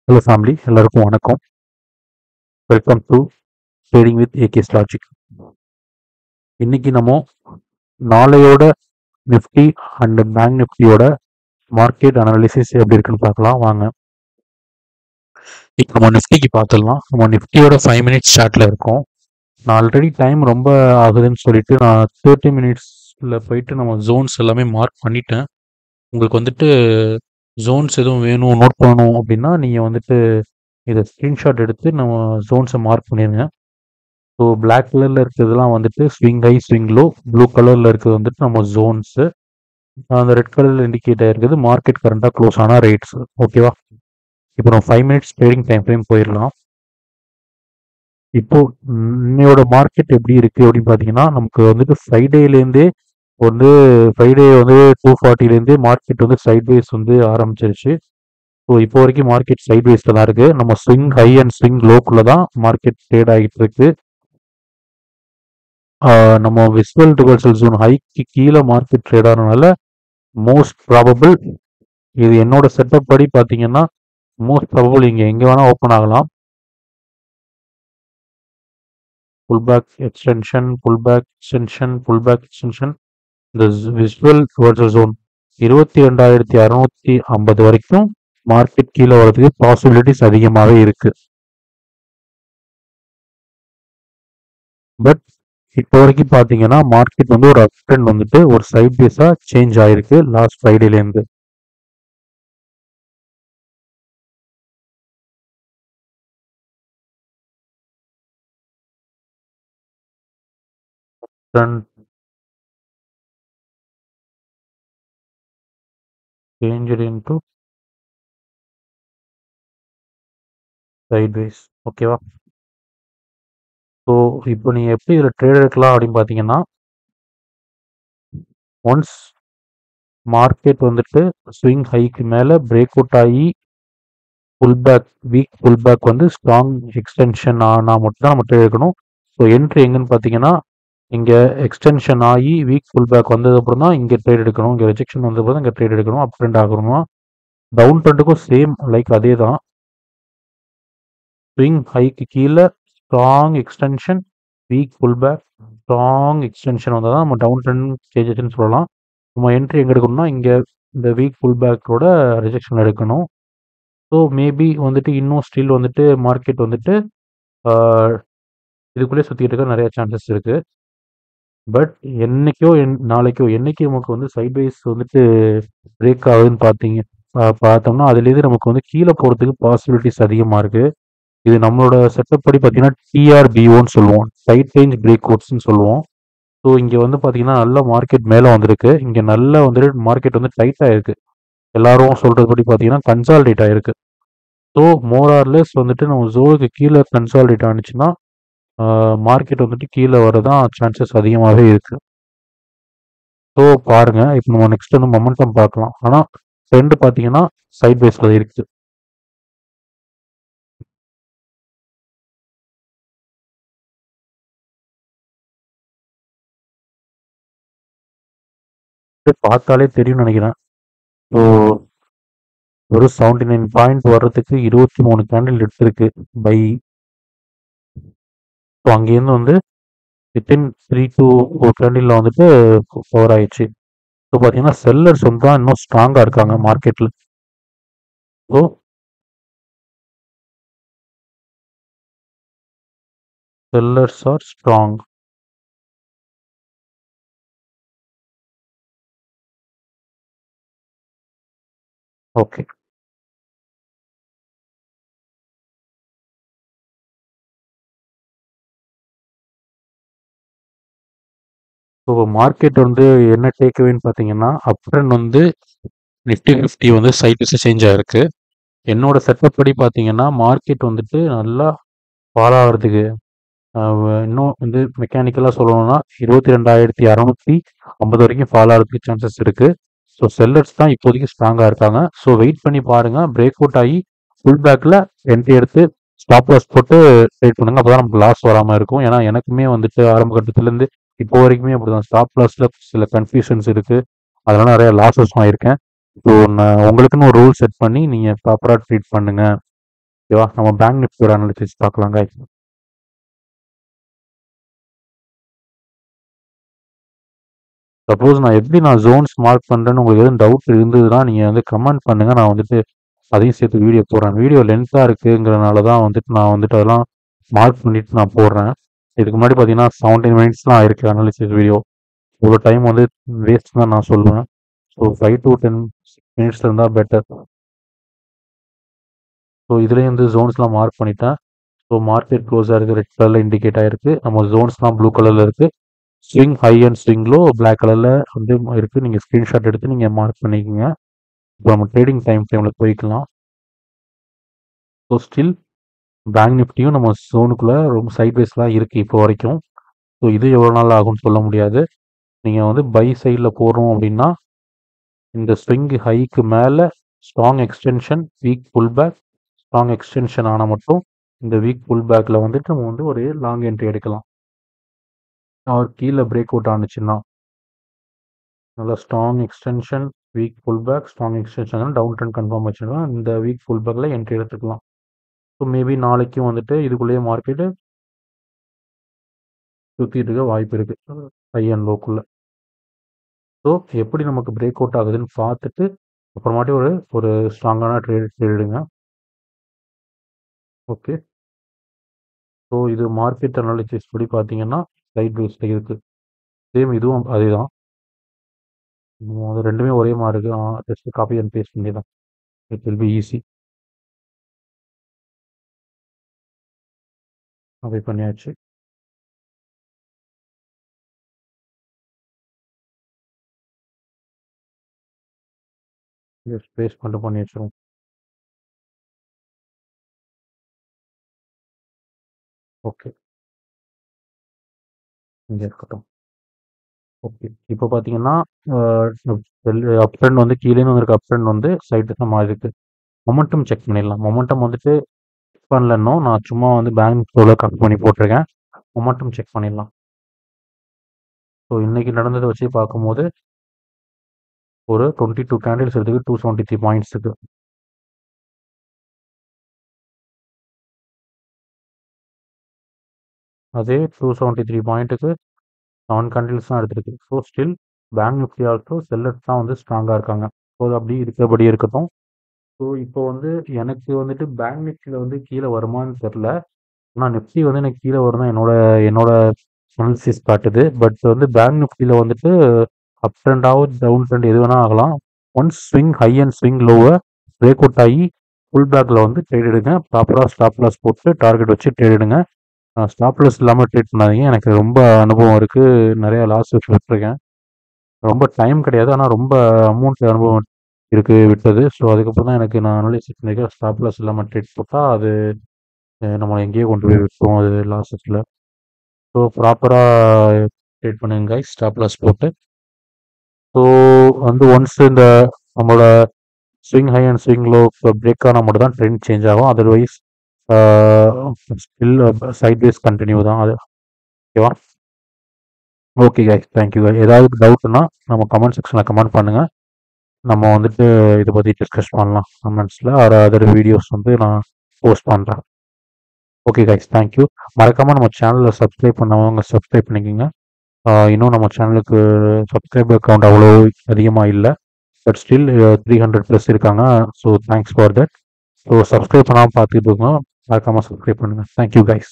Hello family, எல்லாருக்கும் வணக்கம். Welcome to trading with AK's logic. இன்னைக்கு நம்ம நாளையோட நிஃப்டி அண்ட் பேங்க் நிஃப்டியோட மார்க்கெட் அனாலிசிஸ் எப்படி இருக்குன்னு பார்க்கலாம் வாங்க. இப்போ நம்ம நிஃப்டிக்கு பார்த்துடலாம். நம்ம நிஃப்டியோட 5 மினிட்ஸ் சார்ட்ல இருக்கோம். நான் ஆல்ரெடி டைம் ரொம்ப ஆகுதுன்னு சொல்லிட்டு நான் 30 மினிட்ஸில் போயிட்டு நம்ம ஜோன்ஸ் எல்லாமே மார்க் பண்ணிட்டேன். உங்களுக்கு வந்துட்டு ஜோன்ஸ் எதுவும் வேணும் நோட் பண்ணணும் அப்படின்னா நீங்கள் வந்துட்டு இதை ஸ்க்ரீன்ஷாட் எடுத்து நம்ம ஜோன்ஸை மார்க் பண்ணிடுங்க. ஸோ பிளாக் கலரில் இருக்கிறதுலாம் வந்துட்டு swing high swing low, blue கலரில் இருக்கிறது வந்துட்டு நம்ம ஜோன்ஸு, அந்த ரெட் கலரில் இண்டிகேட் ஆகிருக்குது மார்க்கெட் கரண்ட்டாக க்ளோஸ் ஆனால் ரேட்ஸ். ஓகேவா? இப்போ நம்ம 5 மினிட்ஸ் ட்ரேடிங் டைம் ஃப்ரேம் போயிடலாம். இப்போ இன்னையோட மார்க்கெட் எப்படி இருக்குது அப்படின்னு பார்த்தீங்கன்னா, நமக்கு வந்துட்டு ஃப்ரைடேலேருந்தே வந்து ஃப்ரைடே வந்து 240லேருந்தே மார்க்கெட் வந்து சைட்வேஸ் வந்து ஆரம்பிச்சிருச்சு. ஸோ இப்போ வரைக்கும் மார்க்கெட் சைட்வேஸில் தான் இருக்குது. நம்ம ஸ்விங் ஹை அண்ட் ஸ்விங் லோக்குள்ளே தான் மார்க்கெட் ட்ரேட் ஆகிட்டு இருக்கு. நம்ம விஸ்வல் ரிவர்சல் ஜோன் ஹைக்கு கீழே மார்க்கெட் ட்ரேட் ஆனதுனால மோஸ்ட் ப்ராபபிள் இது என்னோட செட்டப் படி பார்த்தீங்கன்னா மோஸ்ட் ப்ராபபிள் இங்கே எங்கே வேணால் ஓப்பன் ஆகலாம். Pullback extension, pullback extension, pullback extension. இந்த விஸ்வல் ரிவர்சல் ஜோன் 22,650 வரைக்கும் மார்க்கெட் கீழே வர்றதுக்கு பாசிபிலிட்டிஸ் அதிகமாகவே இருக்கு. பட் இப்போ வரைக்கும் பார்த்தீங்கன்னா மார்க்கெட் வந்து ஒரு அப் ட்ரெண்ட் வந்துட்டு ஒரு சைட் பேஸாக சேஞ்ச் ஆயிருக்கு லாஸ்ட் ஃப்ரைடேலேருந்து. changed into sideways. ஓகேவா? ஸோ இப்போ நீங்கள் எப்படி இதில் ட்ரேட் எடுக்கலாம் அப்படின்னு பார்த்தீங்கன்னா, ஒன்ஸ் மார்க்கெட் வந்துட்டு ஸ்விங் ஹைக்கு மேலே பிரேக் அவுட் ஆகி வீக் புல் பேக் வந்து ஸ்ட்ராங் எக்ஸ்டென்ஷன் ஆனால் மட்டும் தான் நம்ம ட்ரேட் எடுக்கணும். ஸோ என்ட்ரி எங்கன்னு பார்த்தீங்கன்னா, இங்கே எக்ஸ்டென்ஷன் ஆகி வீக் புல் பேக் வந்ததுக்கப்புறம் தான் இங்கே ட்ரேட் எடுக்கணும். இங்கே ரிஜெக்ஷன் வந்ததுக்கப்புறம் தான் இங்கே ட்ரேட் எடுக்கணும். அப் ட்ரெண்ட் ஆகணும்னா டவுன் ட்ரெண்டுக்கும் சேம் லைக் அதே தான். ஸ்விங் ஹைக்கு கீழே strong extension, weak pull back, strong extension வந்தால் தான் நம்ம டவுன் ட்ரெண்ட் ஸ்டேஜஸ்ன்னு சொல்லலாம். நம்ம என்ட்ரி எங்கே எடுக்கணும்னா இங்கே இந்த வீக் புல் பேக்கோட ரிஜெக்ஷன் எடுக்கணும். ஸோ மேபி வந்துட்டு இன்னும் ஸ்டில் வந்துட்டு மார்க்கெட் வந்துட்டு இதுக்குள்ளே சுற்றிட்டு இருக்க நிறைய சான்சஸ் இருக்குது. பட் என்னைக்கோ நாளைக்கோ என்னைக்கு நமக்கு வந்து சைட்வைஸ் வந்துட்டு பிரேக் ஆகுதுன்னு பார்த்தோம்னா அதுலேருந்து நமக்கு வந்து கீழே போகிறதுக்கு பாசிபிலிட்டிஸ் அதிகமாக இருக்குது. இது நம்மளோட செட்டப் படி பார்த்தீங்கன்னா டிஆர்பிஓன்னு சொல்லுவோம், சைட் ரேஞ்ச் பிரேக் அவுட்ஸ்ன்னு சொல்லுவோம். ஸோ இங்கே வந்து பார்த்தீங்கன்னா நல்ல மார்க்கெட் மேலே வந்திருக்கு. இங்கே நல்ல வந்துட்டு மார்க்கெட் வந்து டைட்டாக இருக்குது. எல்லாரும் சொல்கிறது படி பார்த்தீங்கன்னா கன்சால்டேட் ஆகிருக்கு. ஸோ மோரார்லெஸ் வந்துட்டு நம்ம ஜோனுக்கு கீழே கன்சால்டேட் ஆனிச்சுன்னா மார்க்கெட் வந்துட்டு கீழே வரதான் சான்சஸ் அதிகமாகவே இருக்குது. ஸோ பாருங்கள், இப்போ நம்ம நெக்ஸ்ட் வந்து மொமெண்டம் பார்க்கலாம். ஆனால் ட்ரெண்டு பார்த்தீங்கன்னா சைட் பேஸில் இருக்குது. பார்த்தாலே தெரியும்னு நினைக்கிறேன். ஸோ ஒரு 79 பாயிண்ட் வர்றதுக்கு 23 கேண்டில் எடுத்திருக்கு பை. ஸோ அங்கேருந்து வந்து வித்தின் 3 to 4 கேண்டில் வந்துட்டு கவர் ஆயிடுச்சு. ஸோ பார்த்தீங்கன்னா செல்லர்ஸ் வந்து தான் இன்னும் ஸ்ட்ராங்காக இருக்காங்க மார்க்கெட்டில். So sellers are strong. Okay, so market வந்து என்ன டேக்அவேன்னு பார்த்தீங்கன்னா அப் ட்ரெண்ட் வந்து நிஃப்டி 50 வந்து சைட்வேஸாக சேஞ்ச் ஆகிருக்கு. என்னோட செட்டப் படி பார்த்தீங்கன்னா மார்க்கெட் வந்துட்டு நல்லா ஃபாலோ ஆகிறதுக்கு இன்னும் வந்து மெக்கானிக்கலாக சொல்லணும்னா 22,650 வரைக்கும் ஃபாலோ ஆகிறதுக்கு சான்சஸ் இருக்குது. ஸோ செல்லர்ஸ் தான் இப்போதைக்கு ஸ்ட்ராங்காக இருக்காங்க. ஸோ வெயிட் பண்ணி பாருங்கள், பிரேக் அவுட் ஆகி ஃபுல் பேக்கில் என்ட்ரி எடுத்து ஸ்டாப் லாஸ் போட்டு ட்ரேட் பண்ணுங்கள். அப்போ தான் நமக்கு லாஸ் வராமல் இருக்கும். ஏன்னா எனக்குமே வந்துட்டு ஆரம்ப கட்டத்துலேருந்து இப்போ வரைக்குமே அப்படி தான் ஸ்டாப் லாஸில் சில கன்ஃபியூஷன்ஸ் இருக்குது. அதனால் நிறைய லாஸஸும் ஆயிருக்கேன். ஸோ நான் உங்களுக்குன்னு ஒரு ரூல் செட் பண்ணி நீங்கள் ப்ராப்பராக ட்ரீட் பண்ணுங்கள். ஓகேவா? நம்ம பேங்க் நிஃப்டியோட அனாலிசிஸ் பார்க்கலாம் guys. சப்போஸ் நான் ஜோன்ஸ் மார்க் பண்றேன்னு உங்களுக்கு எதுவும் டவுட் இருந்ததுன்னா நீங்க வந்து கமெண்ட் பண்ணுங்க. நான் வந்துட்டு அதையும் சேர்த்து வீடியோ போடுறேன். வீடியோ லென்த்தா இருக்குங்கிறனால தான் வந்துட்டு நான் வந்துட்டு அதெல்லாம் மார்க் பண்ணிட்டு நான் போடுறேன். இதுக்கு முன்னாடி பார்த்தீங்கன்னா 17 மினிட்ஸ்லாம் ஆயிருக்கு அனாலிசிஸ் வீடியோ. இவ்வளோ டைம் வந்து வேஸ்ட் தான் நான் சொல்லுவேன். ஸோ 5 to 10 மினிட்ஸ் இருந்தால் பெட்டர். ஸோ இதுலேயும் வந்து ஜோன்ஸ்லாம் மார்க் பண்ணிட்டேன். ஸோ மார்க்கெட் க்ளோஸ் ஆயிருக்கு, ரெட் கலரில் இண்டிகேட் ஆயிருக்கு. நம்ம ஜோன்ஸ்லாம் ப்ளூ கலரில் இருக்குது. Swing high and swing low block கலரில் வந்து இருக்குது. நீங்கள் ஸ்க்ரீன்ஷாட் எடுத்து நீங்கள் மார்க் பண்ணிக்கோங்க. இப்போ நம்ம ட்ரேடிங் டைமில் போய்க்கலாம். ஸோ ஸ்டில் பேங்க் நிஃப்டியும் நம்ம ஜோனுக்குள்ளே ரொம்ப சைட்வேஸ்லாம் இருக்குது இப்போ வரைக்கும். ஸோ இது எவ்வளோ நாள் ஆகும்னு சொல்ல முடியாது. நீங்கள் வந்து பை சைடில் போடுறோம் அப்படின்னா இந்த ஸ்விங் ஹைக்கு மேலே strong extension, weak pull back, strong extension ஆனால் மட்டும் இந்த வீக் புல் பேக்கில் வந்துட்டு நம்ம வந்து ஒரு லாங் என்ட்ரி எடுக்கலாம். அவர் கீழே பிரேக் அவுட் ஆனிச்சுன்னா நல்லா strong extension, weak pull back, strong extension down trend confirm ஆச்சுன்னா இந்த வீக் புல் பேக்கில் என்ட்ரி எடுத்துக்கலாம். ஸோ மேபி நாளைக்கும் வந்துட்டு இதுக்குள்ளேயே மார்க்கெட்டு சுற்றிட்டு இருக்க வாய்ப்பு இருக்குது ஹை அண்ட் லோக்குள்ளே. ஸோ எப்படி நமக்கு பிரேக் அவுட் ஆகுதுன்னு பார்த்துட்டு அப்புறமாட்டி ஒரு ஸ்ட்ராங்கான ட்ரேடுங்க. ஓகே. ஸோ இது மார்க்கெட் அனாலிசிஸ் படி பார்த்தீங்கன்னா சைட் வேஸில் இருக்குது. சேம் இதுவும் அதே தான். அது ரெண்டுமே ஒரே மாதிரி இருக்குது. ஜஸ்ட் காப்பி அண்ட் பேஸ்ட் பண்ணி தான். It will be easy. Copy பண்ணியாச்சு. ஜஸ்ட் பேஸ்ட் மட்டும் பண்ணி வச்சிரும். ஓகே, இங்கே இருக்கட்டும். ஓகே, இப்போ பார்த்தீங்கன்னா அப் ட்ரெண்ட் வந்து கீழேன்னு வந்திருக்கு. அப் ட்ரெண்ட் வந்து சைடு தான் மாறி இருக்கு. மொமெண்டம் செக் பண்ணிடலாம். மொமெண்டம் வந்துட்டு செக் பண்ணலன்னோ நான் சும்மா வந்து பேங்க் கட் பண்ணி போட்டிருக்கேன். மொமெண்டம் செக் பண்ணிடலாம். ஸோ இன்னைக்கு நடந்ததை வச்சு பார்க்கும்போது ஒரு 22 கேண்டில்ஸ் எடுத்துக்கு 273 பாயிண்ட்ஸ் இருக்கு. அதே 273 பாயிண்ட்டுக்கு 7 கேண்டில்ஸ் தான் எடுத்திருக்கு. So still bank Nifty also sellers தான் வந்து ஸ்ட்ராங்காக இருக்காங்க. ஸோ அது அப்படி இருக்கபடி இருக்கட்டும். ஸோ இப்போ வந்து எனக்கு வந்துட்டு பேங்க் நிஃப்டியில் வந்து கீழே வருமானு தெரில. ஆனால் நிஃப்டி வந்து எனக்கு கீழே வரும் தான் என்னோட அனாலிசிஸ் காட்டுது. பட் வந்து பேங்க் நிஃப்டியில் வந்துட்டு அப் ட்ரெண்டாவது டவுன் ட்ரெண்ட் எது வேணால் ஆகலாம். Once swing high and swing லோவை பிரேக் அவுட் ஆகி ஃபுல் பேக்கில் வந்து ட்ரேட் எடுங்க. ப்ராப்பராக ஸ்டாப் லாஸ் போட்டு டார்கெட் வச்சு ட்ரேட் எடுங்க. ஸ்டாப் லாஸ் இல்லாமல் ட்ரேட் பண்ணாதீங்க. எனக்கு ரொம்ப அனுபவம் இருக்குது. நிறையா லாஸ் விட்டுருக்கேன். ரொம்ப டைம் கிடையாது, ஆனால் ரொம்ப அமௌண்ட் அனுபவம் இருக்குது விட்டது. ஸோ அதுக்கப்புறம் தான் நான் அனலைசிஸ் பண்ணியிருக்கேன். ஸ்டாப் லாஸ் இல்லாமல் ட்ரேட் போட்டால் அது நம்ம எங்கேயோ கொண்டு போய் விட்டுருவோம் அது லாஸஸில். ஸோ ப்ராப்பராக ட்ரேட் பண்ணுங்க கைஸ், ஸ்டாப் லாஸ் போட்டு. ஸோ வந்து ஒன்ஸ் இந்த நம்மளோட swing high and swing low break ஆனால் மட்டும் தான் ட்ரெண்ட் சேஞ்ச் ஆகும். அதர்வைஸ் ஸ்டில் சைட்வேஸ் கண்டினியூ தான் அது. ஓகேவா? Okay guys, thank you guys. ஏதாவது டவுட்னா நம்ம கமெண்ட் செக்ஷனில் கமெண்ட் பண்ணுங்கள். நம்ம வந்துட்டு இதை பற்றி டிஸ்கஸ் பண்ணலாம் கமெண்ட்ஸில். அதர் வீடியோஸ் வந்து நான் போஸ்ட் பண்ணுறேன். Okay guys, thank you. மறக்காமல் நம்ம சேனலில் சப்ஸ்கிரைப் பண்ணவங்க சப்ஸ்கிரைப் பண்ணிக்கோங்க. இன்னும் நம்ம சேனலுக்கு சப்ஸ்கிரைபர் அக்கௌண்ட் அவ்வளோ அதிகமாக இல்லை. பட் ஸ்டில் 300+ இருக்காங்க. So thanks for that. So subscribe பண்ணாமல் பார்த்துட்டு இருக்கோம். மறக்காமல் சப்ஸ்கிரைப் பண்ணுங்கள். Thank you guys.